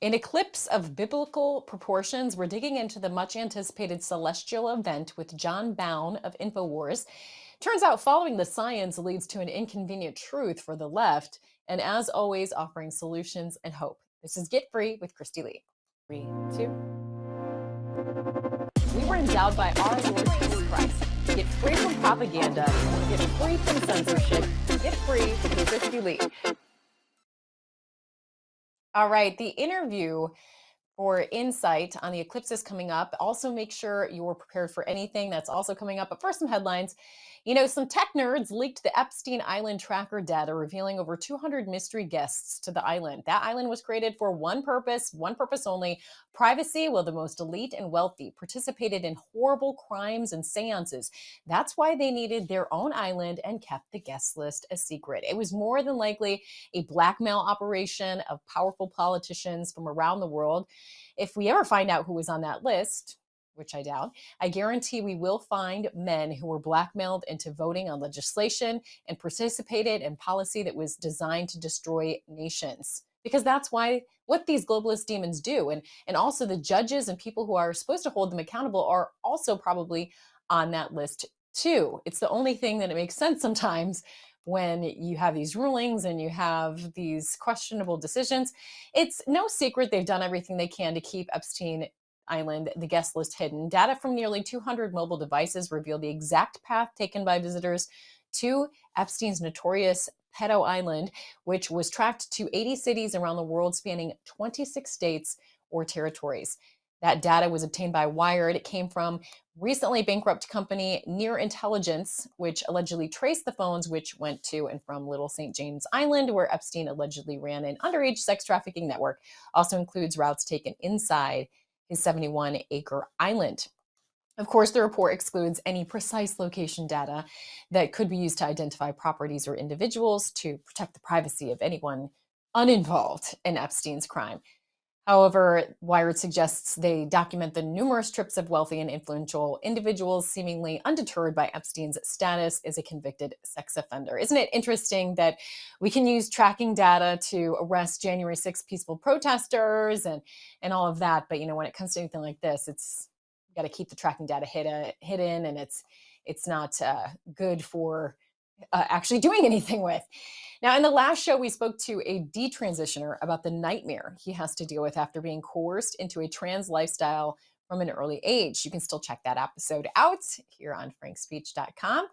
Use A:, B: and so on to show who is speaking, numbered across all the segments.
A: In Eclipse of Biblical Proportions, we're digging into the much anticipated celestial event with Jon Bowne of InfoWars. Turns out following the science leads to an inconvenient truth for the left, and as always, offering solutions and hope. This is Get Free with Kristi Leigh. 3, 2. We were endowed by our Lord Jesus Christ. Get free from propaganda, get free from censorship, get free with Kristi Leigh. All right, the interview for insight on the eclipses coming up. Also, make sure you're prepared for anything that's also coming up. But first, some headlines. Some tech nerds leaked the Epstein Island tracker data, revealing over 200 mystery guests to the island. That island was created for one purpose only: privacy, while the most elite and wealthy participated in horrible crimes and seances. That's why they needed their own island and kept the guest list a secret. It was more than likely a blackmail operation of powerful politicians from around the world. If we ever find out who was on that list, which I doubt, I guarantee we will find men who were blackmailed into voting on legislation and participated in policy that was designed to destroy nations. Because that's what these globalist demons do. And also the judges and people who are supposed to hold them accountable are also probably on that list too. It's the only thing that it makes sense sometimes when you have these rulings and you have these questionable decisions. It's no secret they've done everything they can to keep Epstein Island, the guest list, hidden. Data from nearly 200 mobile devices reveal the exact path taken by visitors to Epstein's notorious pedo island, which was tracked to 80 cities around the world, spanning 26 states or territories. That data was obtained by Wired. It came from recently bankrupt company Near Intelligence, which allegedly traced the phones which went to and from Little St. James Island, where Epstein allegedly ran an underage sex trafficking network. Also includes routes taken inside his 71-acre island. Of course, the report excludes any precise location data that could be used to identify properties or individuals to protect the privacy of anyone uninvolved in Epstein's crime. However, Wired suggests they document the numerous trips of wealthy and influential individuals, seemingly undeterred by Epstein's status as a convicted sex offender. Isn't it interesting that we can use tracking data to arrest January 6th peaceful protesters and all of that? But when it comes to anything like this, it's got to keep the tracking data hidden, and it's not good for actually doing anything with. Now, in the last show, we spoke to a detransitioner about the nightmare he has to deal with after being coerced into a trans lifestyle from an early age. You can still check that episode out here on frankspeech.com.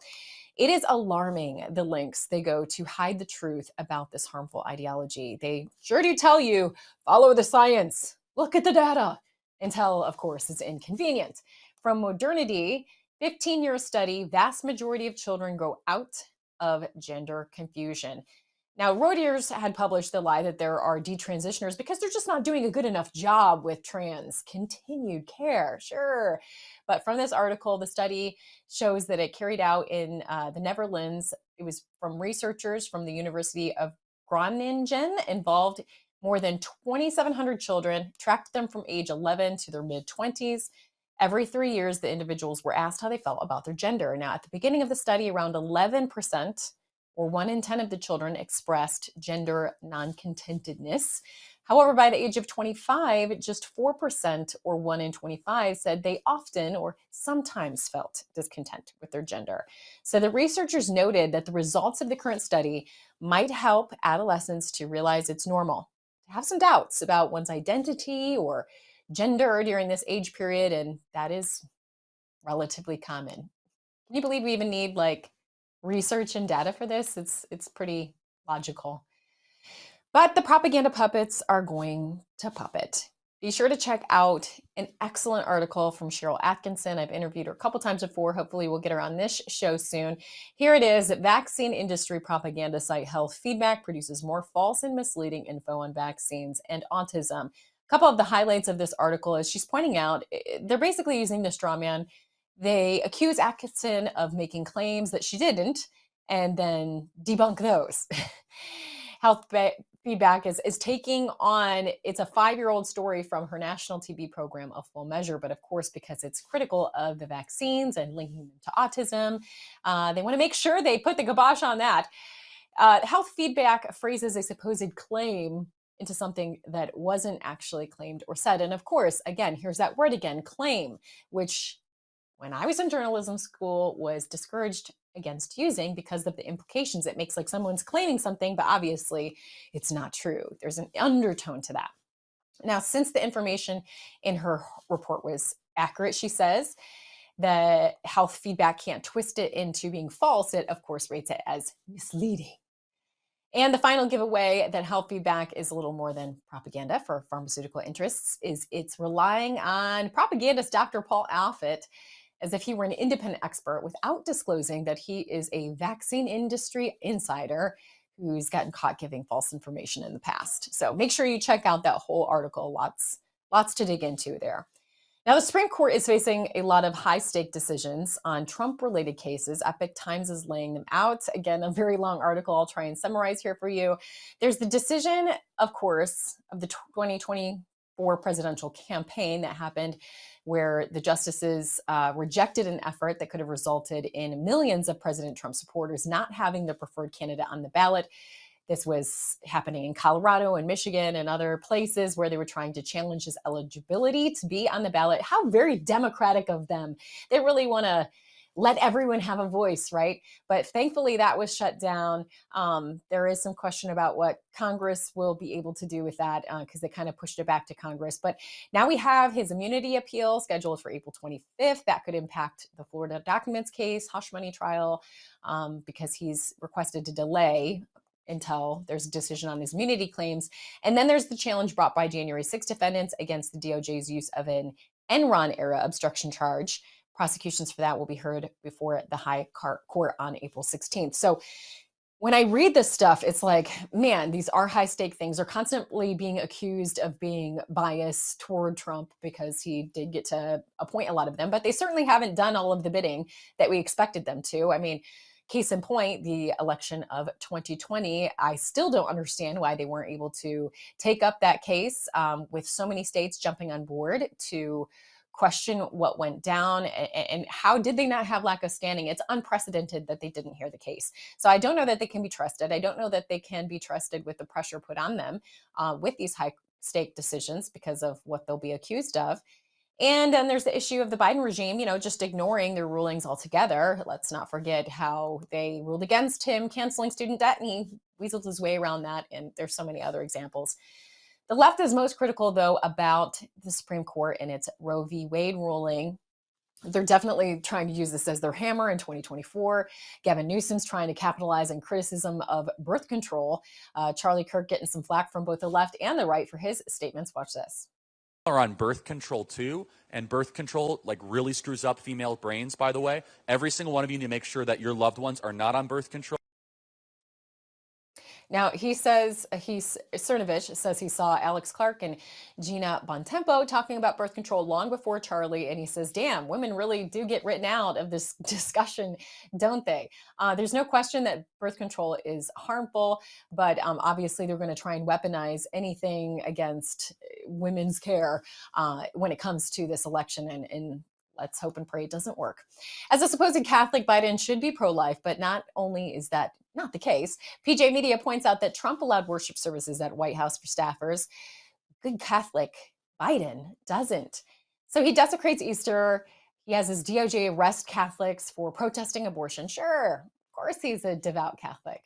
A: It is alarming, the links they go to hide the truth about this harmful ideology. They sure do tell you, follow the science, look at the data, until, of course, it's inconvenient. From Modernity, 15-year study, vast majority of children grow out of gender confusion. Now, Reuters had published the lie that there are detransitioners because they're just not doing a good enough job with trans continued care. Sure. But from this article, the study shows that it carried out in the Netherlands. It was from researchers from the University of Groningen, involved more than 2,700 children, tracked them from age 11 to their mid-20s. Every 3 years, the individuals were asked how they felt about their gender. Now, at the beginning of the study, around 11%, or 1 in 10 of the children, expressed gender non-contentedness. However, by the age of 25, just 4%, or 1 in 25, said they often or sometimes felt discontent with their gender. So the researchers noted that the results of the current study might help adolescents to realize it's normal to have some doubts about one's identity or gender during this age period, and that is relatively common. Can you believe we even need research and data for this? It's pretty logical. But the propaganda puppets are going to puppet. Be sure to check out an excellent article from Cheryl Atkinson. I've interviewed her a couple times before. Hopefully we'll get her on this show soon. Here it is. Vaccine industry propaganda site Health Feedback produces more false and misleading info on vaccines and autism. A couple of the highlights of this article is she's pointing out they're basically using the straw man. They accuse Atkinson of making claims that she didn't and then debunk those. Health Feedback is taking on, it's a 5-year-old story from her national TV program, A Full Measure, but of course, because it's critical of the vaccines and linking them to autism, they want to make sure they put the kibosh on that. Health feedback phrases a supposed claim into something that wasn't actually claimed or said. And of course, again, here's that word again, claim, which when I was in journalism school was discouraged against using because of the implications it makes. Like someone's claiming something, but obviously it's not true. There's an undertone to that. Now, since the information in her report was accurate, she says that health feedback can't twist it into being false. It, of course, rates it as misleading. And the final giveaway that health feedback is a little more than propaganda for pharmaceutical interests is it's relying on propagandist Dr. Paul Alfit as if he were an independent expert without disclosing that he is a vaccine industry insider who's gotten caught giving false information in the past. So make sure you check out that whole article. Lots to dig into there. Now, the Supreme Court is facing a lot of high-stake decisions on Trump-related cases. Epoch Times is laying them out. Again, a very long article I'll try and summarize here for you. There's the decision, of course, of the 2024 presidential campaign that happened where the justices rejected an effort that could have resulted in millions of President Trump supporters not having their preferred candidate on the ballot. This was happening in Colorado and Michigan and other places where they were trying to challenge his eligibility to be on the ballot. How very democratic of them. They really want to let everyone have a voice, right? But thankfully that was shut down. There is some question about what Congress will be able to do with that because they kind of pushed it back to Congress. But now we have his immunity appeal scheduled for April 25th. That could impact the Florida documents case, hush money trial, because he's requested to delay until there's a decision on his immunity claims. And then there's the challenge brought by January 6 defendants against the DOJ's use of an Enron era obstruction charge. Prosecutions for that will be heard before the high court on April 16th. So when I read this stuff, it's like, man, these are high stake things. They're constantly being accused of being biased toward Trump because he did get to appoint a lot of them, but they certainly haven't done all of the bidding that we expected them to. I mean, case in point, the election of 2020, I still don't understand why they weren't able to take up that case with so many states jumping on board to question what went down and how did they not have lack of standing. It's unprecedented that they didn't hear the case. So I don't know that they can be trusted. I don't know that they can be trusted with the pressure put on them with these high stake decisions because of what they'll be accused of. And then there's the issue of the Biden regime, just ignoring their rulings altogether. Let's not forget how they ruled against him canceling student debt, and he weaseled his way around that. And there's so many other examples. The left is most critical, though, about the Supreme Court and its Roe v. Wade ruling. They're definitely trying to use this as their hammer in 2024. Gavin Newsom's trying to capitalize on criticism of birth control. Charlie Kirk getting some flack from both the left and the right for his statements. Watch this.
B: Are on birth control too, and birth control really screws up female brains, by the way. Every single one of you need to make sure that your loved ones are not on birth control.
A: Now, he says, Cernovich says he saw Alex Clark and Gina Bontempo talking about birth control long before Charlie. And he says, damn, women really do get written out of this discussion, don't they? There's no question that birth control is harmful, but obviously they're going to try and weaponize anything against women's care when it comes to this election. And let's hope and pray it doesn't work. As a supposed Catholic, Biden should be pro-life, but not only is that not the case, PJ Media points out that Trump allowed worship services at White House for staffers. Good Catholic, Biden doesn't. So he desecrates Easter. He has his DOJ arrest Catholics for protesting abortion. Sure, of course he's a devout Catholic.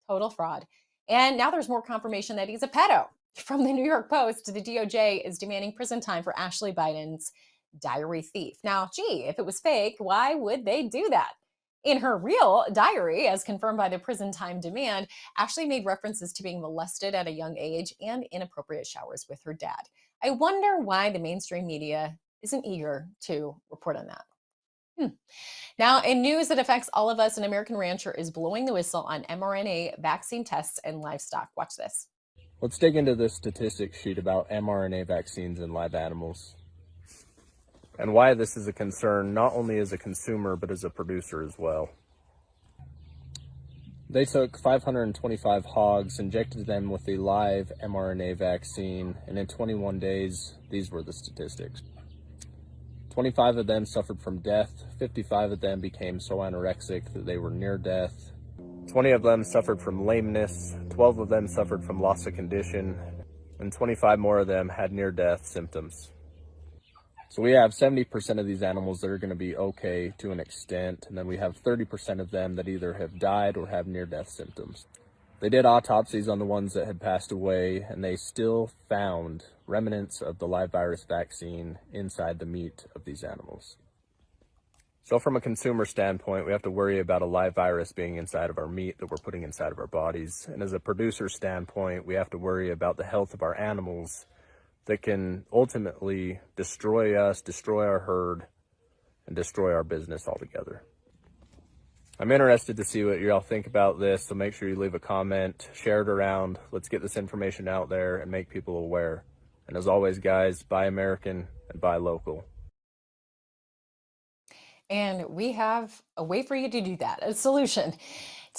A: Total fraud. And now there's more confirmation that he's a pedo. From the New York Post, the DOJ is demanding prison time for Ashley Biden's diary thief. Now, gee, if it was fake, why would they do that? In her real diary, as confirmed by the prison time demand, Ashley made references to being molested at a young age and inappropriate showers with her dad. I wonder why the mainstream media isn't eager to report on that. Now, in news that affects all of us, an American rancher is blowing the whistle on mRNA vaccine tests in livestock. Watch this.
C: Let's dig into this statistics sheet about mRNA vaccines in live animals and why this is a concern not only as a consumer but as a producer as well. They took 525 hogs, injected them with a live mRNA vaccine, and in 21 days, these were the statistics. 25 of them suffered from death, 55 of them became so anorexic that they were near death, 20 of them suffered from lameness, 12 of them suffered from loss of condition, and 25 more of them had near-death symptoms. So we have 70% of these animals that are going to be okay to an extent, and then we have 30% of them that either have died or have near-death symptoms. They did autopsies on the ones that had passed away, and they still found remnants of the live virus vaccine inside the meat of these animals. So from a consumer standpoint, we have to worry about a live virus being inside of our meat that we're putting inside of our bodies. And as a producer standpoint, we have to worry about the health of our animals that can ultimately destroy us, destroy our herd, and destroy our business altogether. I'm interested to see what y'all think about this, so make sure you leave a comment, share it around. Let's get this information out there and make people aware. And as always, guys, buy American and buy local.
A: And we have a way for you to do that, a solution.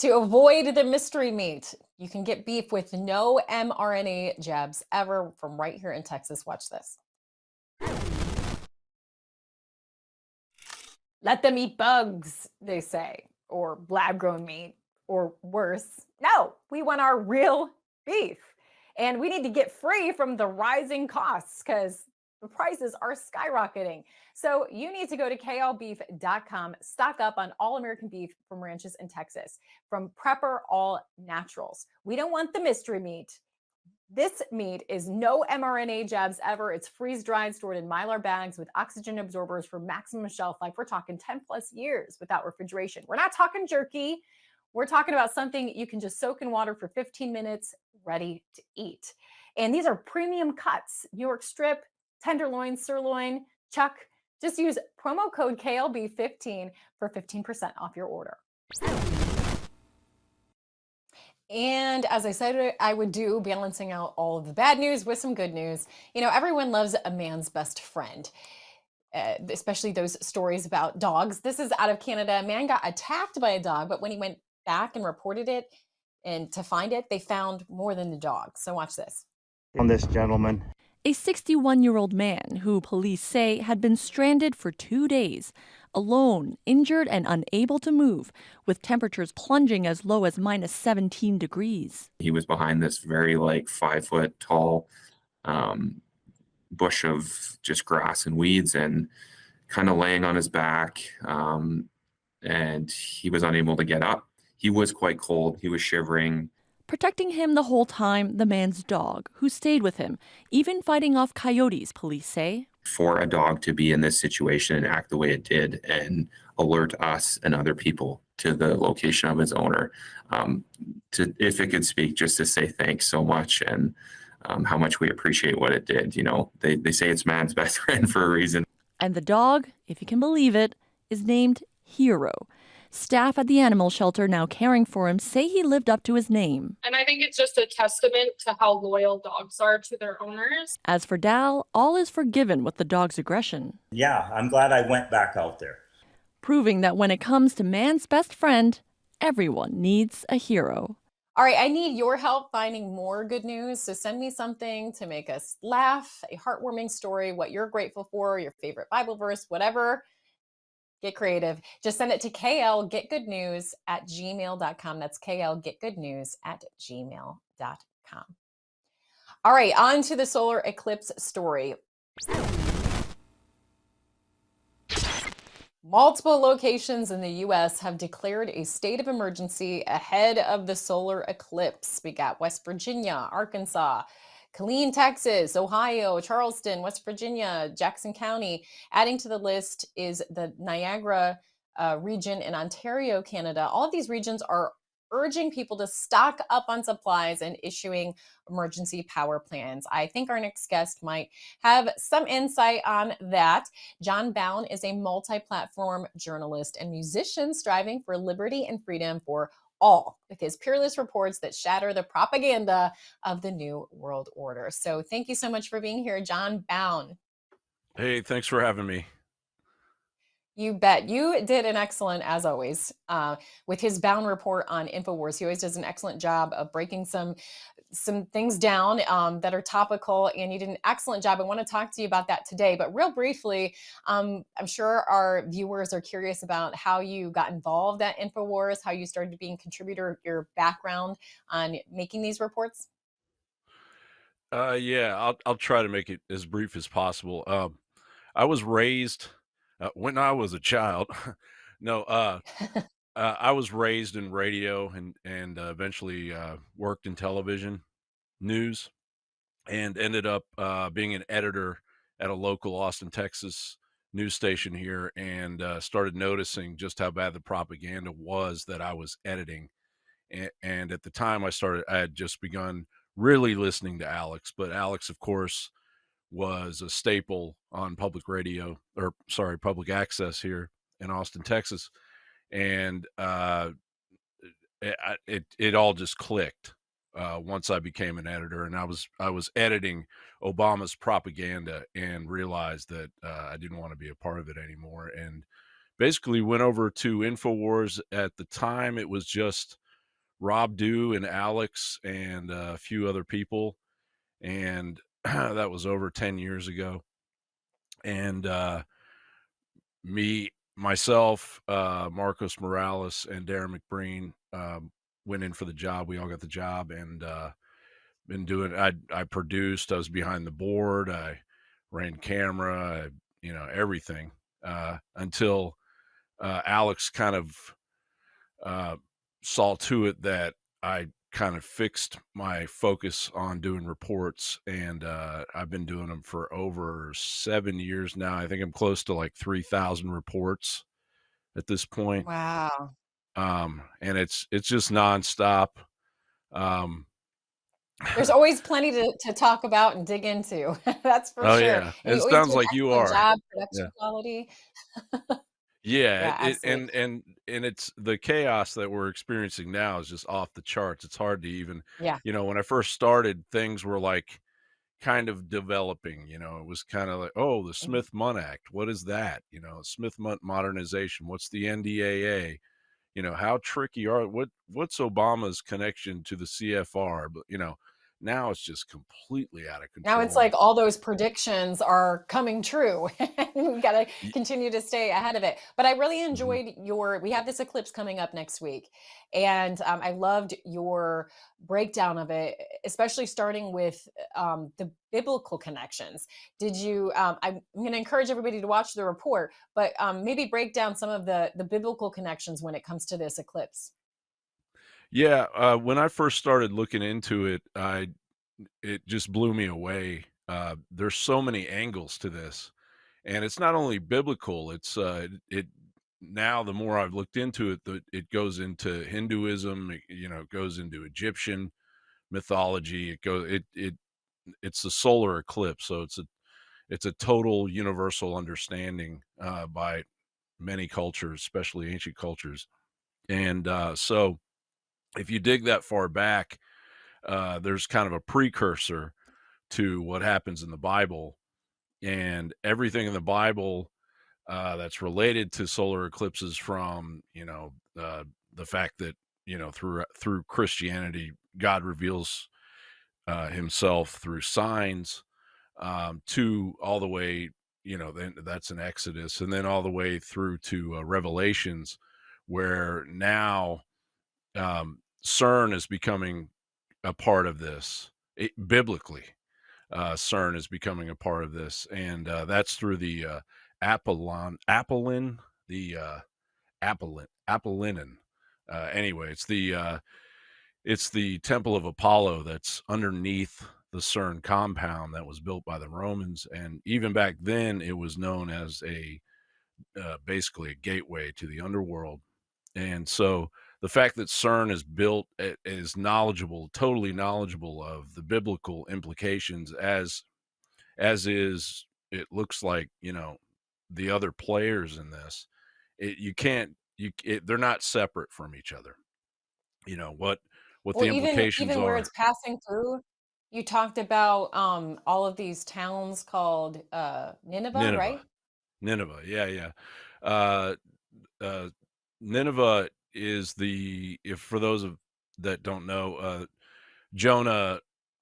A: To avoid the mystery meat, you can get beef with no mRNA jabs ever from right here in Texas. Watch this. Let them eat bugs, they say, or lab-grown meat, or worse. No, we want our real beef. And we need to get free from the rising costs because the prices are skyrocketing. So you need to go to KLBeef.com, stock up on all American beef from ranches in Texas, from Prepper All Naturals. We don't want the mystery meat. This meat is no mRNA jabs ever. It's freeze-dried, stored in Mylar bags with oxygen absorbers for maximum shelf life. We're talking 10 plus years without refrigeration. We're not talking jerky. We're talking about something you can just soak in water for 15 minutes, ready to eat. And these are premium cuts, New York strip, tenderloin, sirloin, chuck. Just use promo code KLB15 for 15% off your order. And as I said I would do, balancing out all of the bad news with some good news. You know, everyone loves a man's best friend, especially those stories about dogs. This is out of Canada. A man got attacked by a dog, but when he went back and reported it and to find it, they found more than the dog. So watch this.
D: On this gentleman.
E: A 61-year-old man who police say had been stranded for 2 days, alone, injured and unable to move, with temperatures plunging as low as minus 17 degrees.
F: He was behind this very 5-foot tall bush of just grass and weeds and kind of laying on his back. And he was unable to get up. He was quite cold. He was shivering.
E: Protecting him the whole time, the man's dog, who stayed with him, even fighting off coyotes, police say.
F: For a dog to be in this situation and act the way it did and alert us and other people to the location of its owner, if it could speak, just to say thanks so much and how much we appreciate what it did. You know, they say it's man's best friend for a reason.
E: And the dog, if you can believe it, is named Hero. Staff at the animal shelter now caring for him say he lived up to his name.
G: And I think it's just a testament to how loyal dogs are to their owners.
E: As for Dal, all is forgiven with the dog's aggression.
D: Yeah, I'm glad I went back out there.
E: Proving that when it comes to man's best friend, everyone needs a hero.
A: All right, I need your help finding more good news. So send me something to make us laugh, a heartwarming story, what you're grateful for, your favorite Bible verse, whatever. Get creative. Just send it to KLGetGoodNews@gmail.com. That's KLGetGoodNews@gmail.com. All right, on to the solar eclipse story. Multiple locations in the U.S. have declared a state of emergency ahead of the solar eclipse. We got West Virginia, Arkansas, Killeen, Texas, Ohio, Charleston, West Virginia, Jackson County. Adding to the list is the Niagara region in Ontario, Canada. All of these regions are urging people to stock up on supplies and issuing emergency power plans. I think our next guest might have some insight on that. Jon Bowne is a multi-platform journalist and musician striving for liberty and freedom for all, with his peerless reports that shatter the propaganda of the New World Order. So thank you so much for being here, Jon Bowne.
H: Hey, thanks for having me.
A: You bet. You did an excellent, as always, with his Bowne report on InfoWars. He always does an excellent job of breaking some some things down that are topical, and you did an excellent job. I want to talk to you about that today. But real briefly, I'm sure our viewers are curious about how you got involved at InfoWars, how you started being a contributor, your background on making these reports.
H: Yeah, I'll try to make it as brief as possible. I was raised when I was a child. No, I was raised in radio and eventually worked in television news and ended up being an editor at a local Austin, Texas news station here, and started noticing just how bad the propaganda was that I was editing. And at the time I had just begun really listening to Alex, but Alex, of course, was a staple on public radio, or sorry, public access here in Austin, Texas. And it all just clicked once I became an editor, and I was editing Obama's propaganda and realized that I didn't want to be a part of it anymore, and basically went over to InfoWars. At the time, it was just Rob Dew and Alex and a few other people, and that was over 10 years ago. And myself, Marcos Morales, and Darren McBreen went in for the job. We all got the job, and been doing. I produced. I was behind the board. I ran camera. Everything until Alex kind of saw to it that I kind of fixed my focus on doing reports, and I've been doing them for over 7 years now. I think I'm close to like 3,000 reports at this point.
A: Wow.
H: And it's just nonstop. Um,
A: There's always plenty to talk about and dig into. That's for
H: oh
A: sure.
H: yeah,
A: And
H: it
A: you always do
H: sounds
A: an
H: like you
A: excellent
H: are.
A: job,
H: Yeah.
A: production quality.
H: Yeah,
A: Yeah, absolutely.
H: and it's the chaos that we're experiencing now is just off the charts. It's hard to even,
A: Yeah.
H: when I first started, things were like kind of developing. It was kind of like, oh, the
A: Mhm.
H: Smith-Munn Act. What is that? Smith-Munn modernization. What's the NDAA? How tricky what's Obama's connection to the CFR? But now it's just completely out of
A: Now it's
H: control.
A: like all those predictions are coming true. We got to
H: Y-
A: continue to stay ahead of it. But I really
H: mhm.
A: enjoyed we have this eclipse coming up next week. And I loved your breakdown of it, especially starting with the biblical connections. I'm going to encourage everybody to watch the report, but maybe break down some of the biblical connections when it comes to this eclipse.
H: Yeah, when I first started looking into it, it just blew me away. There's so many angles to this, and it's not only biblical. It now the more I've looked into it, it goes into Hinduism. It goes into Egyptian mythology. It's the solar eclipse, so it's a total universal understanding by many cultures, especially ancient cultures. And so, if you dig that far back, there's kind of a precursor to what happens in the Bible, and everything in the Bible that's related to solar eclipses, from the fact that through Christianity, God reveals Himself through signs, to all the way, then that's in Exodus, and then all the way through to Revelations, where now CERN is becoming a part of this. Biblically, CERN is becoming a part of this, and that's through the the Apollinen. Anyway, it's the Temple of Apollo that's underneath the CERN compound that was built by the Romans, and even back then, it was known as basically a gateway to the underworld. And so the fact that CERN is built, is knowledgeable, totally knowledgeable of the biblical implications, as is, it looks like, the other players in this, you can't, they're not separate from each other. What
A: Well,
H: the implications
A: even where
H: are.
A: it's passing through, you talked about all of these towns called Nineveh,
H: Nineveh,
A: right?
H: Nineveh. Yeah. Yeah. Uh, uh, Nineveh is if for those that don't know, Jonah,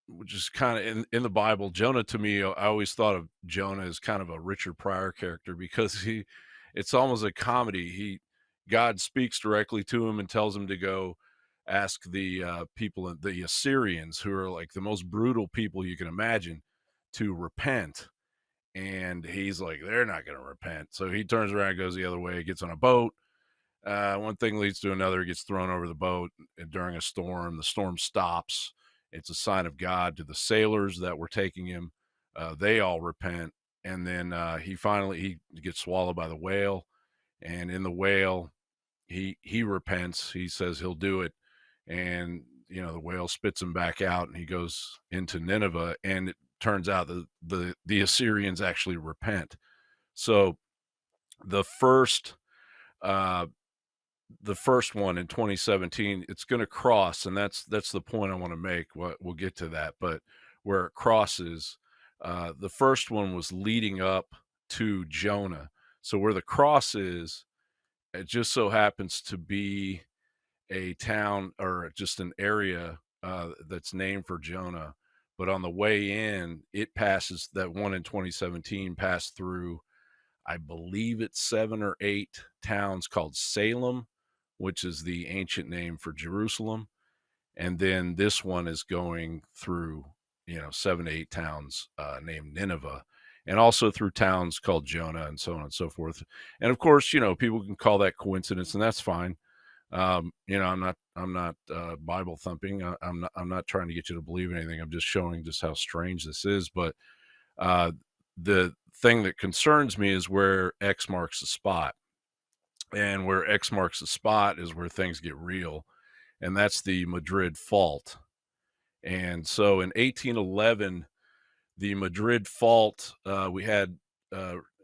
H: which is kind of in the Bible, Jonah to me, I always thought of Jonah as kind of a Richard Pryor character because it's almost a comedy. God speaks directly to him and tells him to go ask the people, the Assyrians, who are like the most brutal people you can imagine, to repent. And he's like, they're not going to repent. So he turns around, goes the other way, gets on a boat. One thing leads to another, gets thrown over the boat during a storm. The storm stops. It's a sign of God to the sailors that were taking him. They all repent. And then he gets swallowed by the whale. And in the whale, he repents. He says he'll do it. And, the whale spits him back out and he goes into Nineveh. And it turns out that the Assyrians actually repent. So the first one in 2017, it's going to cross, and that's the point I want to make. We'll get to that, but where it crosses, the first one was leading up to Jonah. So where the cross is, it just so happens to be a town or just an area that's named for Jonah. But on the way in, it passes, that one in 2017 passed through, I believe it's 7 or 8 towns called Salem, which is the ancient name for Jerusalem. And then this one is going through, 7 to 8 towns named Nineveh, and also through towns called Jonah, and so on and so forth. And of course, people can call that coincidence, and that's fine. I'm not Bible thumping. I'm not trying to get you to believe anything. I'm just showing just how strange this is. But the thing that concerns me is where X marks the spot. And where X marks the spot is where things get real. And that's the Madrid fault. And so in 1811, the Madrid fault, we had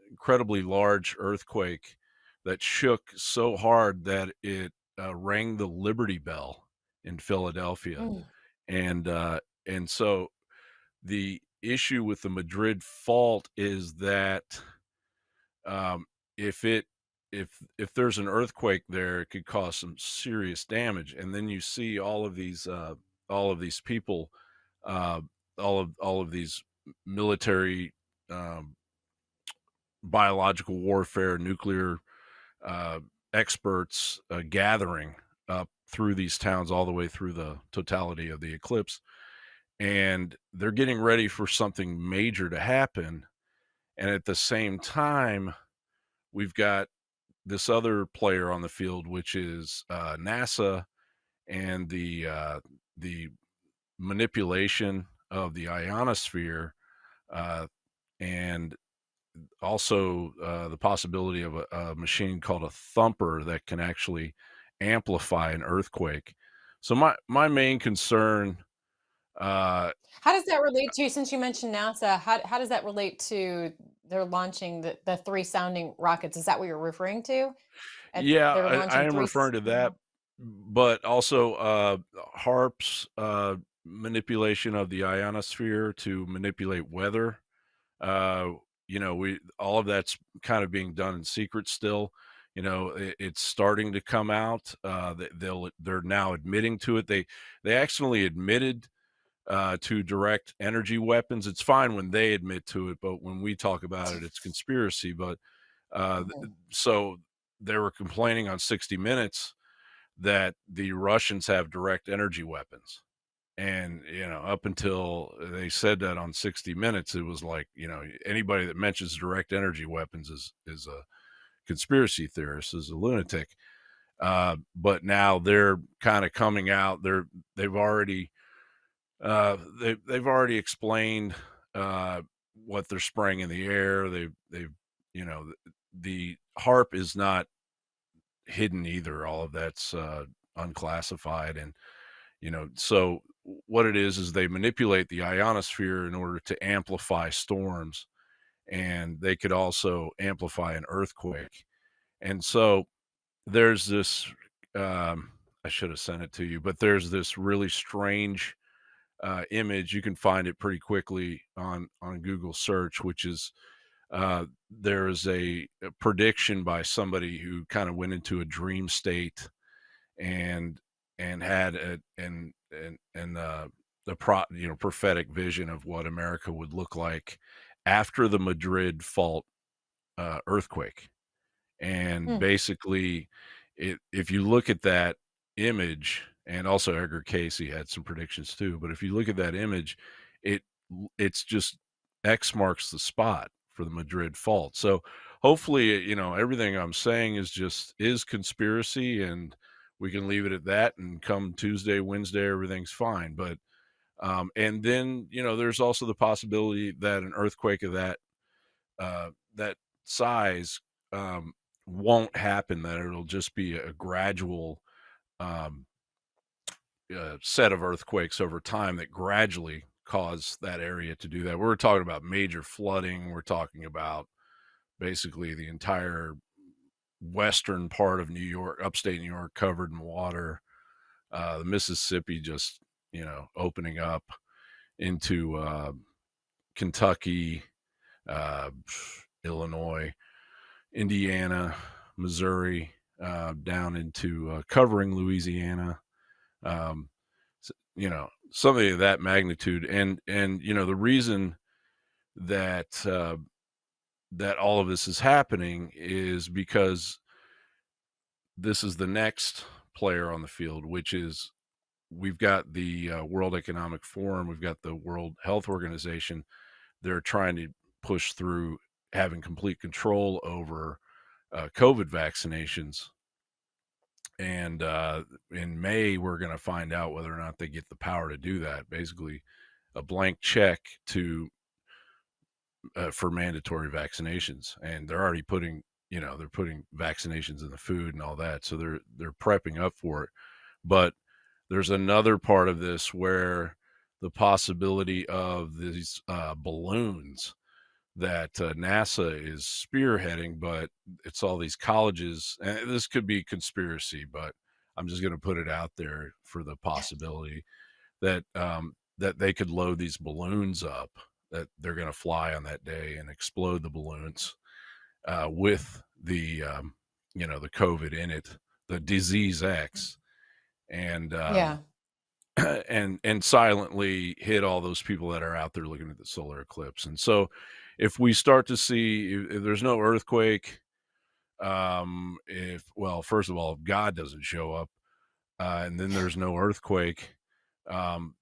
H: incredibly large earthquake that shook so hard that it rang the Liberty Bell in Philadelphia. And so the issue with the Madrid fault is that if there's an earthquake there, it could cause some serious damage. And then you see all of these people, all of these military, biological warfare, nuclear experts gathering up through these towns all the way through the totality of the eclipse. And they're getting ready for something major to happen. And at the same time, we've got this other player on the field, which is NASA and the manipulation of the ionosphere, and also the possibility of a machine called a thumper that can actually amplify an earthquake. So my main concern.
A: How does that relate to, since you mentioned NASA, how does that relate to they're launching the 3 sounding rockets? Is that what you're referring to?
H: Yeah,
A: They're
H: I
A: launching
H: am
A: 3.
H: referring to that, but also HARP's manipulation of the ionosphere to manipulate weather. We all of that's kind of being done in secret still. It's starting to come out. They're now admitting to it. They actually admitted to direct energy weapons. It's fine when they admit to it, but when we talk about it, it's conspiracy. But so they were complaining on 60 Minutes that the Russians have direct energy weapons. And, up until they said that on 60 Minutes, it was like, anybody that mentions direct energy weapons is a conspiracy theorist, is a lunatic. But now they're kind of coming out. They've already explained what they're spraying in the air. The HARP is not hidden either. All of that's unclassified. And, so what it is they manipulate the ionosphere in order to amplify storms, and they could also amplify an earthquake. And so there's this, I should have sent it to you, but there's this really strange image. You can find it pretty quickly on Google search, which is there is a prediction by somebody who kind of went into a dream state and had prophetic vision of what America would look like after the Madrid fault earthquake. And
A: Hmm.
H: basically, if you look at that image, and also Edgar Casey had some predictions too, but if you look at that image, it it's just X marks the spot for the Madrid fault. So hopefully, everything I'm saying is conspiracy, and we can leave it at that. And come Tuesday, Wednesday, everything's fine. But and then there's also the possibility that an earthquake of that size um, won't happen. That it'll just be a gradual um, set of earthquakes over time that gradually cause that area to do that. We're talking about major flooding. We're talking about basically the entire western part of New York, upstate New York, covered in water. The Mississippi just opening up into Kentucky, uh, Illinois, Indiana, Missouri, down into covering Louisiana. Um, something of that magnitude, and the reason that that all of this is happening is because this is the next player on the field, which is we've got the World Economic Forum, we've got the World Health Organization. They're trying to push through having complete control over COVID vaccinations. And in May, we're going to find out whether or not they get the power to do that. Basically, a blank check to for mandatory vaccinations, and they're already putting they're putting vaccinations in the food and all that, so they're prepping up for it. But there's another part of this where the possibility of these balloons that NASA is spearheading, but it's all these colleges, and this could be conspiracy, but I'm just going to put it out there for the possibility that that they could load these balloons up, that they're going to fly on that day and explode the balloons with the the COVID in it, the disease X, and
A: Yeah.
H: and silently hit all those people that are out there looking at the solar eclipse. And so if we start to see, if there's no earthquake, if well, first of all, if God doesn't show up, and then there's no earthquake,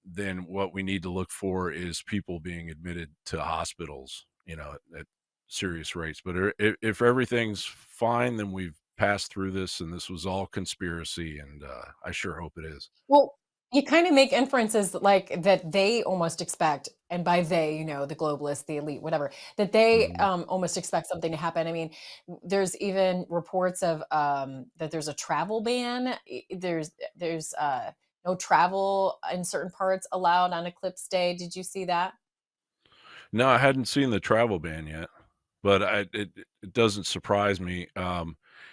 H: then what we need to look for is people being admitted to hospitals, at serious rates. But if everything's fine, then we've passed through this, and this was all conspiracy, and I sure hope it is.
A: Well, you kind of make inferences like that they almost expect, and by they, the globalists, the elite, whatever, that they
H: Mhm.
A: almost expect something to happen. I mean, there's even reports of that there's a travel ban. There's no travel in certain parts allowed on Eclipse Day. Did you see that?
H: No, I hadn't seen the travel ban yet, but it doesn't surprise me.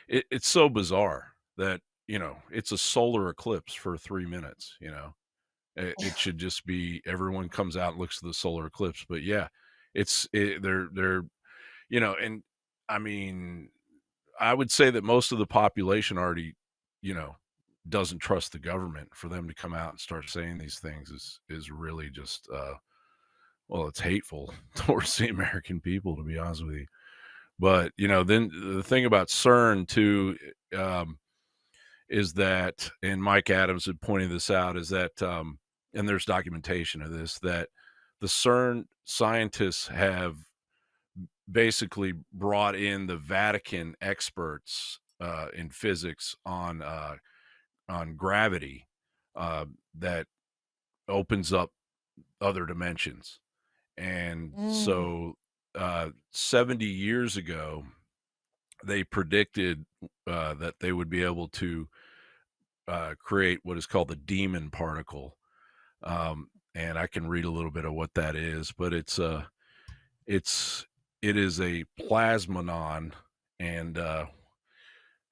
H: It's so bizarre that it's a solar eclipse for 3 minutes. It should just be everyone comes out and looks at the solar eclipse. But yeah, they're and I mean, I would say that most of the population already you know doesn't trust the government. For them to come out and start saying these things is really just well, it's hateful towards the American people, to be honest with you. But then the thing about CERN too, um, is that, and Mike Adams had pointed this out, is that, and there's documentation of this, that the CERN scientists have basically brought in the Vatican experts in physics on gravity that opens up other dimensions. And
A: Mm.
H: so 70 years ago, they predicted that they would be able to create what is called the demon particle. And I can read a little bit of what that is, but it's it is a plasmonon, and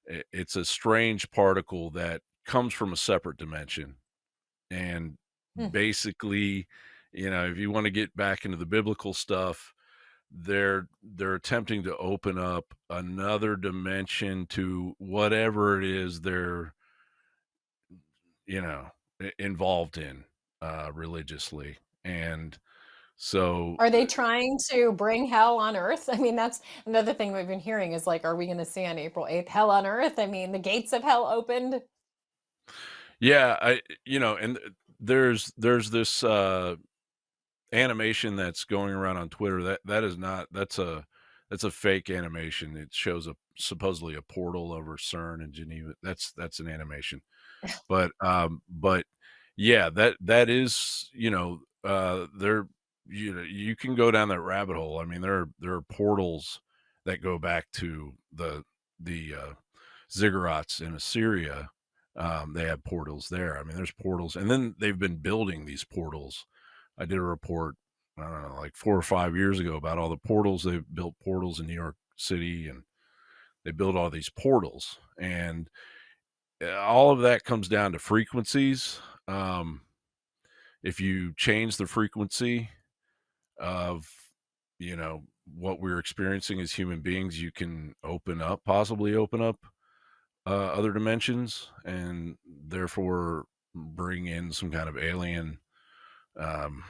H: it's a strange particle that comes from a separate dimension. And
A: Hmm.
H: basically, if you want to get back into the biblical stuff, they're attempting to open up another dimension to whatever it is they're you know involved in. religiously. And so,
A: Are they trying to bring hell on earth? I mean, that's another thing we've been hearing is like, are we going to see on April 8th hell on earth? I mean, the gates of hell opened.
H: yeah, and there's this animation that's going around on Twitter that is not that's a fake animation. It shows a supposedly a portal over CERN in Geneva. That's an animation. But yeah, that is, there, you can go down that rabbit hole. I mean, there are portals that go back to the ziggurats in Assyria. They have portals there. I mean, there's portals, and then they've been building these portals. I did a report, I don't know, like 4 or 5 years ago about all the portals. They've built portals in New York City, and they built all these portals, and all of that comes down to frequencies. Um, if you change the frequency of, what we're experiencing as human beings, you can possibly open up other dimensions, and therefore bring in some kind of alien um,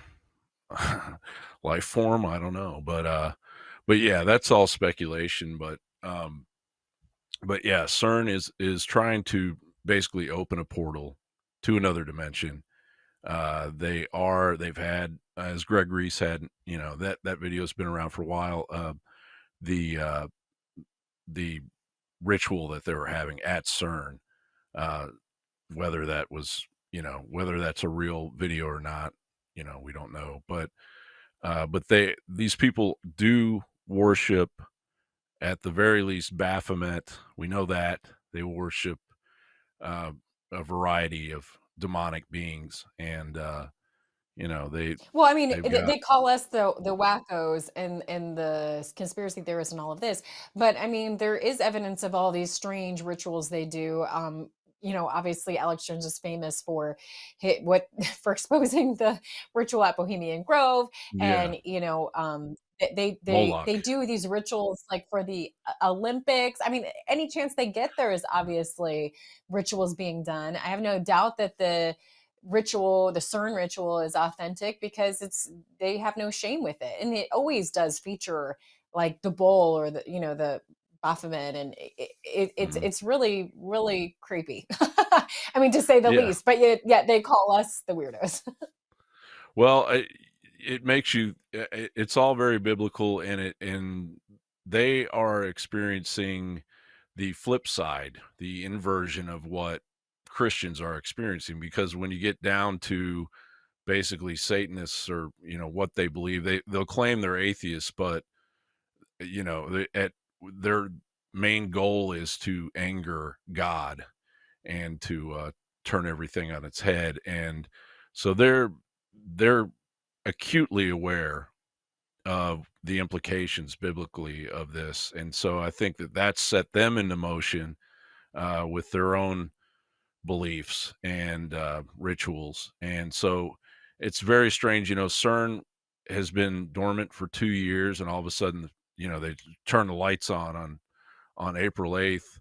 H: life form. I don't know, but yeah, that's all speculation. But yeah, CERN is trying to basically open a portal to another dimension. They've had, as Greg Reese had, that video's been around for a while. The the ritual that they were having at CERN, uh, whether that was, whether that's a real video or not, we don't know. But these people do worship, at the very least, Baphomet. We know that they worship uh, a variety of demonic beings, and
A: Well, I mean,
H: they've got,
A: they call us the wackos and the conspiracy theorists and all of this, but I mean, there is evidence of all these strange rituals they do. Obviously, Alex Jones is famous for for exposing the ritual at Bohemian Grove,
H: yeah,
A: and they
H: Moloch.
A: do these rituals like for the Olympics. I mean, any chance they get, there is obviously rituals being done. I have no doubt that the CERN ritual is authentic because they have no shame with it. And it always does feature like the bull or the Baphomet. And
H: Mhm.
A: it's really, really creepy. I mean, to say the
H: Yeah.
A: least, but yet they call us the weirdos.
H: Well, it makes you. It's all very biblical, and they are experiencing the flip side, the inversion of what Christians are experiencing. Because when you get down to basically Satanists, or what they believe, they'll claim they're atheists, but at their main goal is to anger God, and to turn everything on its head. And so they're acutely aware of the implications biblically of this, and so I think that set them into motion with their own beliefs and rituals. And so it's very strange. CERN has been dormant for 2 years, and all of a sudden, they turn the lights on April 8th,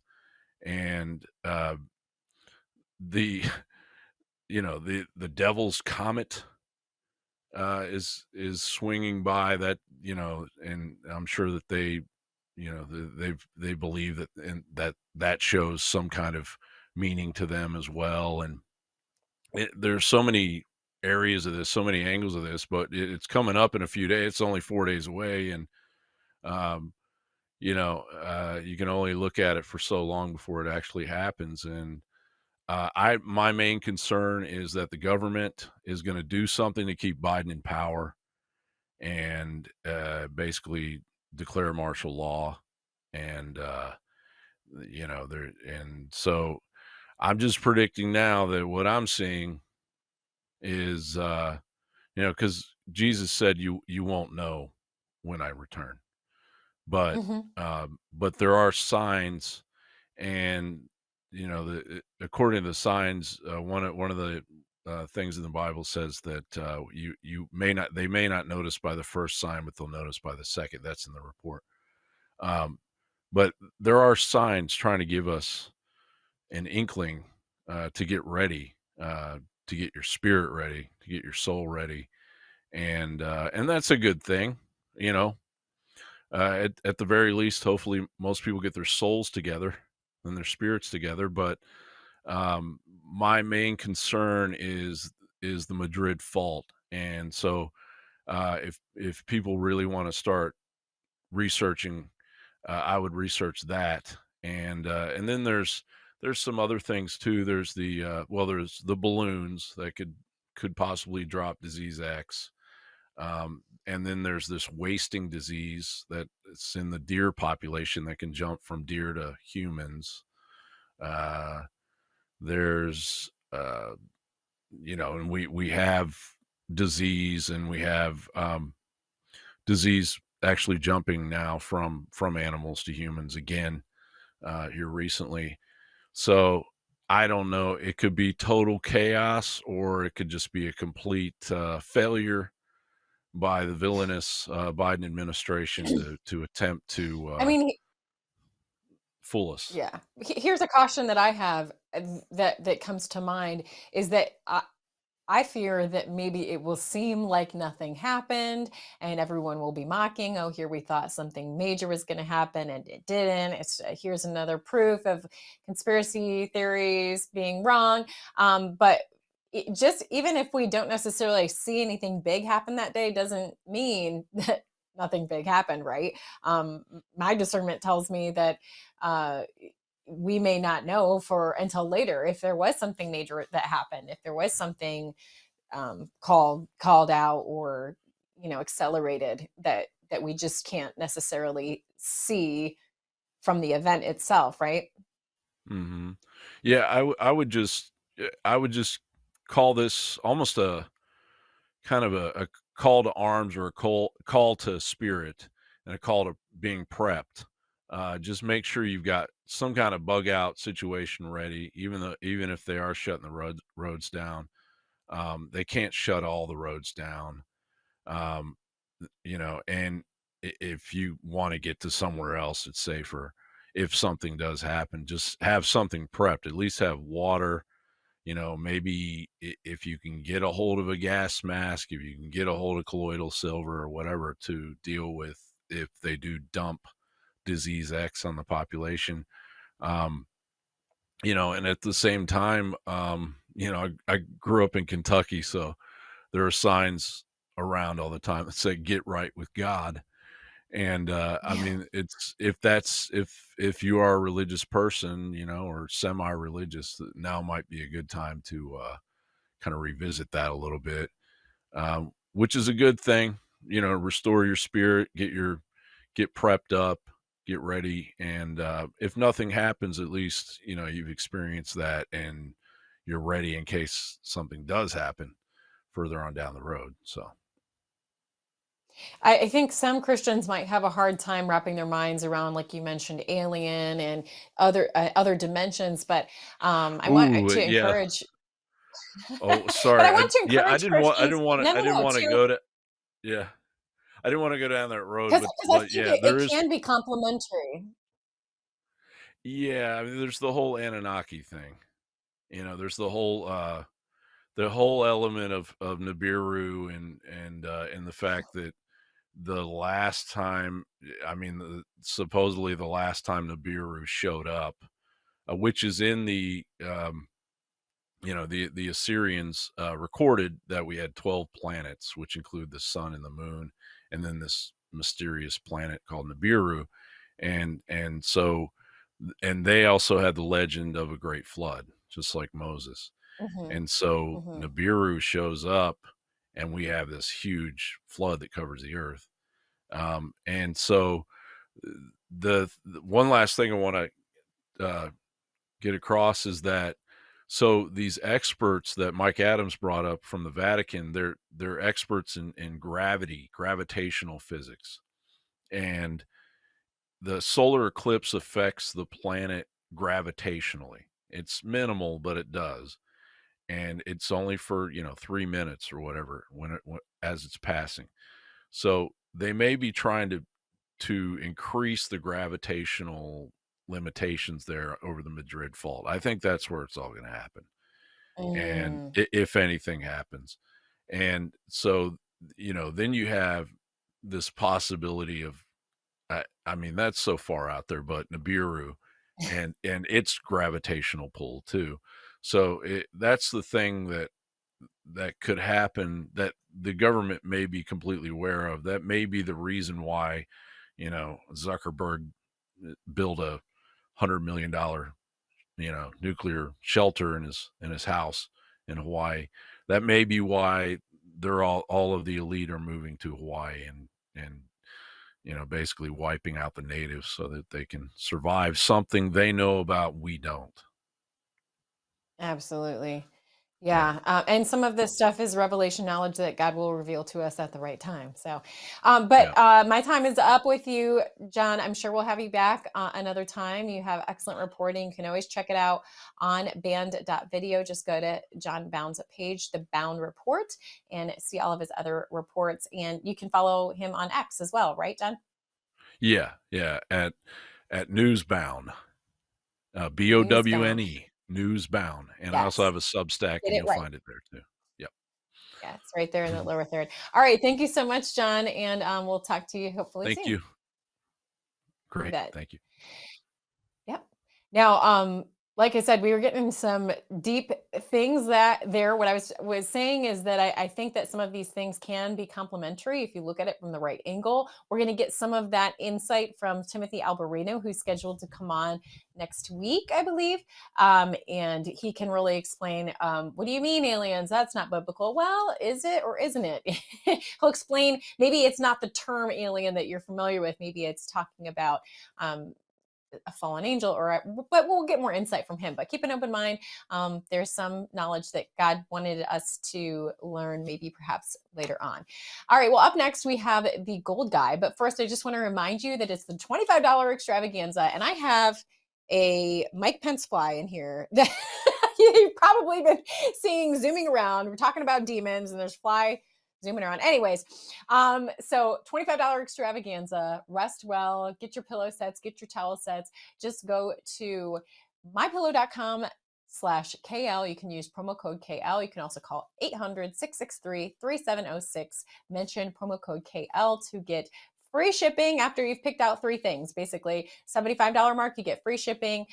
H: and the the devil's comet is swinging by that, and I'm sure that they believe that, and that shows some kind of meaning to them as well. And there's so many areas of this, so many angles of this, but it's coming up in a few days. It's only 4 days away, and um, you can only look at it for so long before it actually happens. And my main concern is that the government is going to do something to keep Biden in power, and basically declare martial law. And there, and so I'm just predicting now that what I'm seeing is, because Jesus said, you won't know when I return, but
A: Mhm.
H: but there are signs. And according to the signs, one of the things in the Bible says that you may not they may not notice by the first sign, but they'll notice by the second. That's in the report. Um, but there are signs trying to give us an inkling to get ready. to get your spirit ready, to get your soul ready, and that's a good thing, you know. At the very least, hopefully, most people get their souls together and their spirits together. But my main concern is the Madrid fault, and so if people really want to start researching, I would research that, and then there's some other things too. There's there's the balloons that could possibly drop disease X. And then there's this wasting disease that's in the deer population that can jump from deer to humans. Uh, there's, and we have disease, and we have disease actually jumping now from animals to humans again here recently. So I don't know. It could be total chaos, or it could just be a complete failure by the villainous Biden administration to attempt to
A: I mean,
H: fool us.
A: yeah. Here's a caution that I have that comes to mind is that I fear that maybe it will seem like nothing happened and everyone will be mocking, oh, here we thought something major was going to happen and it didn't. It's here's another proof of conspiracy theories being wrong. But just even if we don't necessarily see anything big happen that day, doesn't mean that nothing big happened, right? My discernment tells me that uh, we may not know for until later if there was something major that happened, if there was something called out or accelerated that we just can't necessarily see from the event itself, right?
H: Hmm. Yeah, I would just call this almost a kind of a call to arms, or a call to spirit, and a call to being prepped. Just make sure you've got some kind of bug out situation ready, even if they are shutting the roads down. They can't shut all the roads down. Um, and if you want to get to somewhere else, it's safer. If something does happen, just have something prepped. At least have water. Maybe if you can get a hold of a gas mask, if you can get a hold of colloidal silver or whatever to deal with if they do dump disease X on the population. Um, and at the same time, I grew up in Kentucky, so there are signs around all the time that say "Get right with God." And I
A: Yeah.
H: mean, it's if you are a religious person, or semi-religious, now might be a good time to kind of revisit that a little bit, which is a good thing. Restore your spirit, get prepped up, get ready, and if nothing happens, at least you've experienced that, and you're ready in case something does happen further on down the road. So.
A: I think some Christians might have a hard time wrapping their minds around, like you mentioned, alien and other dimensions. But I want
H: Ooh,
A: to
H: yeah.
A: encourage.
H: Oh,
A: But I
H: sorry.
A: want to
H: Yeah,
A: encourage Christians. No,
H: I
A: no,
H: didn't
A: no.
H: want to go to, yeah, I didn't want to go down that road,
A: Because I
H: but
A: think
H: yeah,
A: it
H: there is,
A: can be complementary.
H: yeah, I mean, there's the whole Anunnaki thing. There's the whole element of Nibiru, and the fact that the last time, I mean, supposedly the last time Nibiru showed up, which is in the Assyrians recorded that we had 12 planets, which include the sun and the moon, and then this mysterious planet called Nibiru, and they also had the legend of a great flood, just like Moses.
A: Hmm.
H: And so
A: Hmm.
H: Nibiru shows up, and we have this huge flood that covers the earth. And so the one last thing I want to get across is that, so these experts that Mike Adams brought up from the Vatican, they're experts in gravitational physics, and the solar eclipse affects the planet gravitationally. It's minimal, but it does, and it's only for 3 minutes or whatever as it's passing. So they may be trying to increase the gravitational limitations there over the Madrid fault. I think that's where it's all going to happen. and
A: Mm.
H: if anything happens. And so, then you have this possibility of, I mean, that's so far out there, but Nibiru and its gravitational pull too. So that's the thing that could happen that the government may be completely aware of. That may be the reason why, Zuckerberg built $100 million, nuclear shelter in his house in Hawaii. That may be why they're all of the elite are moving to Hawaii and basically wiping out the natives so that they can survive something they know about we don't.
A: Absolutely.
H: Yeah.
A: Yeah. And some of this stuff is revelation knowledge that God will reveal to us at the right time. So, but
H: Yeah.
A: my time is up with you, Jon. I'm sure we'll have you back another time. You have excellent reporting. You can always check it out on band.video. Just go to Jon Bowne's page, The Bowne Report, and see all of his other reports. And you can follow him on X as well, right, Jon?
H: Yeah. At Newsbound,
A: Newsbound.
H: BOWNE, Newsbound. And I also
A: Yes.
H: have a Substack,
A: Get
H: and
A: it
H: you'll
A: right.
H: find it there too. Yep.
A: Yeah, it's right there in the lower third. All right. Thank you so much, Jon. And we'll talk to you hopefully
H: Thank
A: soon.
H: you.
A: You
H: Great.
A: bet.
H: Thank you.
A: Yep. Now, like I said, we were getting some deep things what I was saying is that I think that some of these things can be complementary if you look at it from the right angle. We're going to get some of that insight from Timothy Alberino, who's scheduled to come on next week, I believe. And he can really explain, what do you mean aliens? That's not biblical. Well, is it or isn't it? He'll explain, maybe it's not the term alien that you're familiar with. Maybe it's talking about, a fallen angel but we'll get more insight from him. But keep an open mind. There's some knowledge that God wanted us to learn, maybe perhaps later on. All right, well, up next we have the gold guy, but first I just want to remind you that it's the $25 extravaganza, and I have a Mike Pence fly in here that you've probably been seeing zooming around. We're talking about demons, and there's fly zooming around. Anyways, so $25 extravaganza. Rest well. Get your pillow sets. Get your towel sets. Just go to mypillow.com/KL. You can use promo code KL. You can also call 800-663-3706. Mention promo code KL to get free shipping after you've picked out 3 things. Basically, $75 mark, you get free shipping.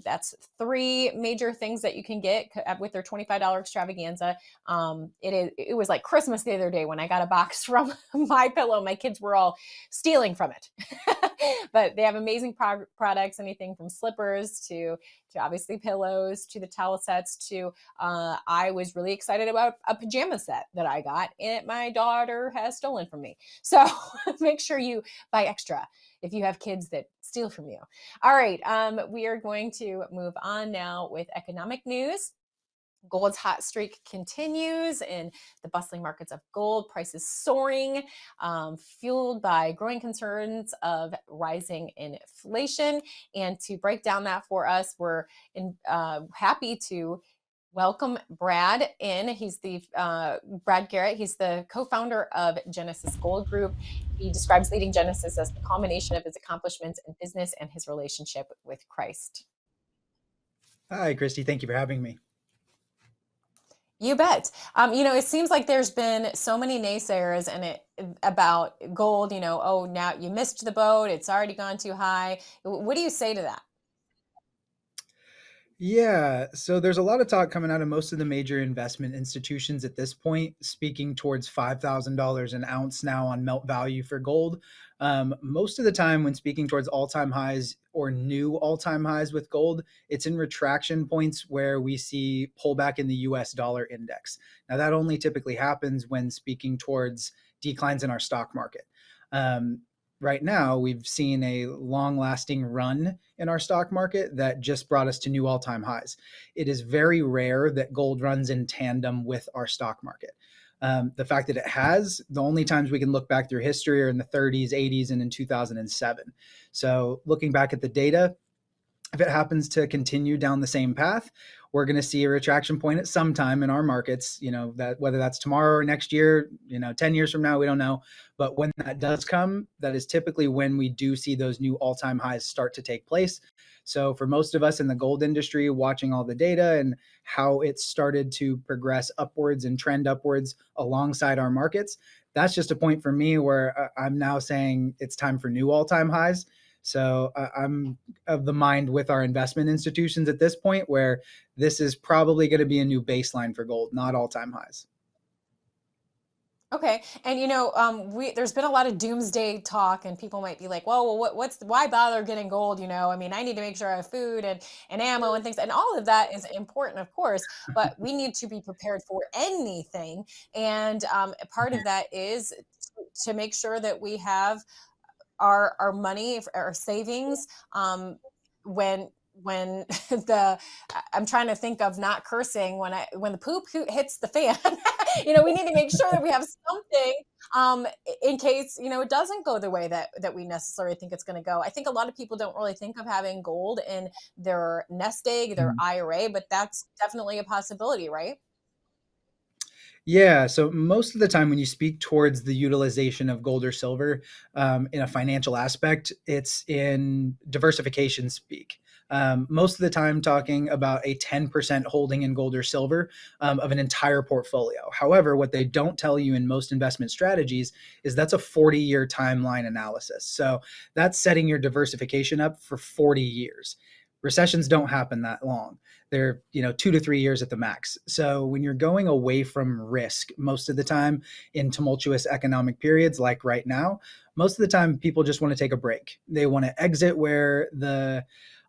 A: That's 3 major things that you can get with their $25 extravaganza. It was like Christmas the other day when I got a box from My Pillow. My kids were all stealing from it. But they have amazing products, anything from slippers to obviously pillows, to the towel sets, to I was really excited about a pajama set that I got, and my daughter has stolen from me. So make sure you buy extra if you have kids that steal from you. All right, we are going to move on now with economic news. Gold's hot streak continues in the bustling markets of gold. Prices soaring, fueled by growing concerns of rising inflation. And to break down that for us, we're happy to welcome Brad in. He's the Brad Garrett. He's the co-founder of Genesis Gold Group. He describes leading Genesis as the culmination of his accomplishments in business and his relationship with Christ.
I: Hi, Kristi. Thank you for having me.
A: You bet. It seems like there's been so many naysayers about gold, oh, now you missed the boat. It's already gone too high. What do you say to that?
I: Yeah, so there's a lot of talk coming out of most of the major investment institutions at this point, speaking towards $5,000 an ounce now on melt value for gold. Most of the time when speaking towards all-time highs or new all-time highs with gold, it's in retraction points where we see pullback in the US dollar index. Now that only typically happens when speaking towards declines in our stock market. Right now, we've seen a long-lasting run in our stock market that just brought us to new all-time highs. It is very rare that gold runs in tandem with our stock market. The fact that it has, the only times we can look back through history are in the 30s, 80s, and in 2007. So looking back at the data, if it happens to continue down the same path, we're going to see a retraction point at some time in our markets, that whether that's tomorrow or next year, 10 years from now, we don't know. But when that does come, that is typically when we do see those new all-time highs start to take place. So for most of us in the gold industry, watching all the data and how it started to progress upwards and trend upwards alongside our markets, that's just a point for me where I'm now saying it's time for new all-time highs. So I'm of the mind with our investment institutions at this point where this is probably going to be a new baseline for gold, not all-time highs.
A: Okay. And there's been a lot of doomsday talk, and people might be like, well, why bother getting gold? I mean, I need to make sure I have food and ammo and things, and all of that is important, of course, but we need to be prepared for anything. And part of that is to make sure that we have our money, our savings, when I'm trying to think of not cursing when the poop hits the fan. We need to make sure that we have something in case it doesn't go the way that we necessarily think it's going to go. I think a lot of people don't really think of having gold in their nest egg, their IRA, but that's definitely a possibility, right?
I: Yeah. So most of the time when you speak towards the utilization of gold or silver in a financial aspect, it's in diversification speak. Most of the time talking about a 10% holding in gold or silver of an entire portfolio. However, what they don't tell you in most investment strategies is that's a 40-year timeline analysis. So that's setting your diversification up for 40 years. Recessions don't happen that long. They're 2 to 3 years at the max. So when you're going away from risk most of the time in tumultuous economic periods like right now, most of the time people just want to take a break. They want to exit where the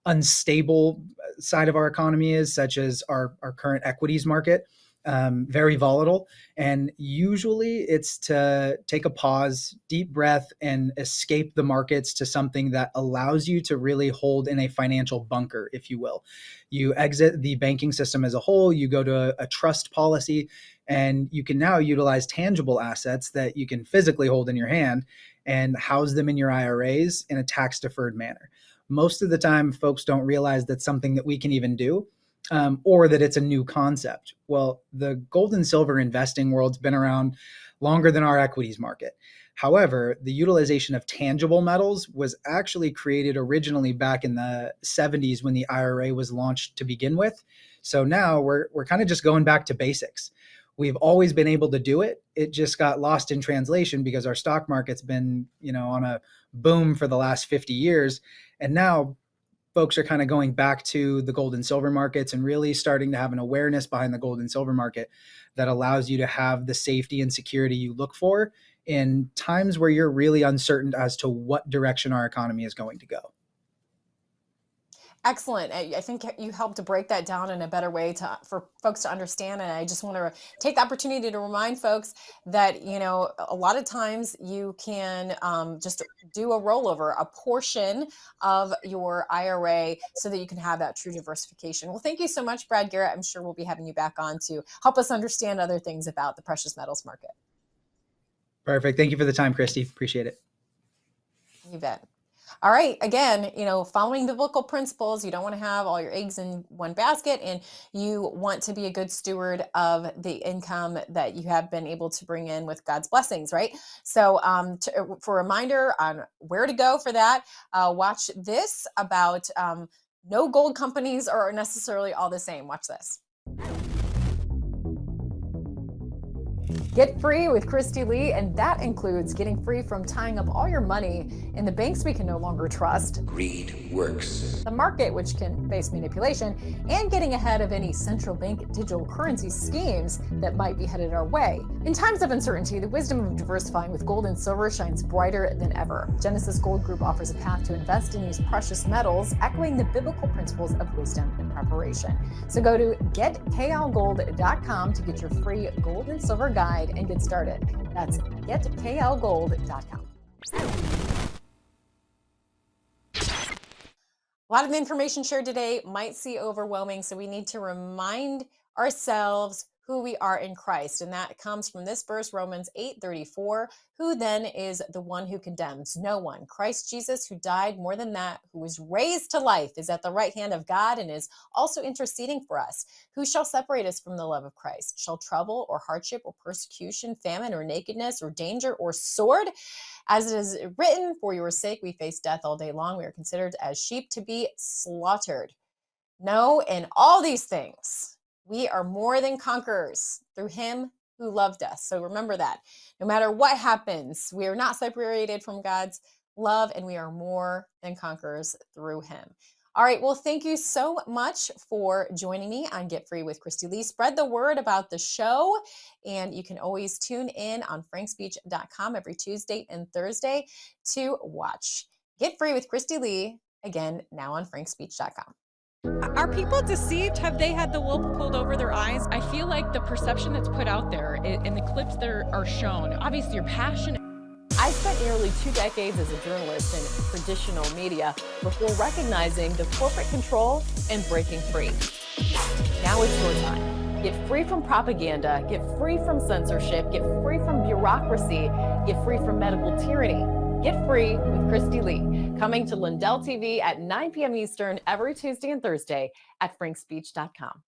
I: unstable side of our economy is, such as our current equities market, very volatile. And usually it's to take a pause, deep breath, and escape the markets to something that allows you to really hold in a financial bunker, if you will. You exit the banking system as a whole, you go to a trust policy, and you can now utilize tangible assets that you can physically hold in your hand and house them in your IRAs in a tax-deferred manner. Most of the time, folks don't realize that's something that we can even do, or that it's a new concept. Well, the gold and silver investing world's been around longer than our equities market. However, the utilization of tangible metals was actually created originally back in the 70s when the IRA was launched to begin with. So now we're kind of just going back to basics. We've always been able to do it. It just got lost in translation because our stock market's been, on a boom for the last 50 years. And now folks are kind of going back to the gold and silver markets and really starting to have an awareness behind the gold and silver market that allows you to have the safety and security you look for in times where you're really uncertain as to what direction our economy is going to go.
A: Excellent. I think you helped to break that down in a better way for folks to understand. And I just want to take the opportunity to remind folks that, a lot of times you can just do a rollover, a portion of your IRA so that you can have that true diversification. Well, thank you so much, Brad Garrett. I'm sure we'll be having you back on to help us understand other things about the precious metals market.
I: Perfect. Thank you for the time, Kristi. Appreciate it.
A: You bet. All right. Again, following biblical principles, you don't want to have all your eggs in one basket, and you want to be a good steward of the income that you have been able to bring in with God's blessings, right? So for a reminder on where to go for that, watch this about no gold companies are necessarily all the same. Watch this. Get free with Kristi Leigh, and that includes getting free from tying up all your money in the banks we can no longer trust.
J: Greed works.
A: The market, which can face manipulation, and getting ahead of any central bank digital currency schemes that might be headed our way. In times of uncertainty, the wisdom of diversifying with gold and silver shines brighter than ever. Genesis Gold Group offers a path to invest in these precious metals, echoing the biblical principles of wisdom and preparation. So go to getklgold.com to get your free gold and silver guide and get started. That's getklgold.com. A lot of the information shared today might seem overwhelming, so we need to remind ourselves who we are in Christ. And that comes from this verse, Romans 8:34. Who then is the one who condemns? No one. Christ Jesus, who died, more than that, who was raised to life, is at the right hand of God and is also interceding for us. Who shall separate us from the love of Christ? Shall trouble or hardship or persecution, famine or nakedness or danger or sword? As it is written, for your sake we face death all day long. We are considered as sheep to be slaughtered. No, in all these things, we are more than conquerors through him who loved us. So remember that. No matter what happens, we are not separated from God's love, and we are more than conquerors through him. All right, well, thank you so much for joining me on Get Free with Kristi Leigh. Spread the word about the show, and you can always tune in on frankspeech.com every Tuesday and Thursday to watch Get Free with Kristi Leigh, again, now on frankspeech.com.
J: Are people deceived? Have they had the wool pulled over their eyes?
K: I feel like the perception that's put out there in the clips that are shown, obviously you're passionate.
A: I spent nearly 2 decades as a journalist in traditional media before recognizing the corporate control and breaking free. Now it's your time. Get free from propaganda, get free from censorship, get free from bureaucracy, get free from medical tyranny. Get Free with Kristi Leigh, coming to Lindell TV at 9 p.m. Eastern every Tuesday and Thursday at frankspeech.com.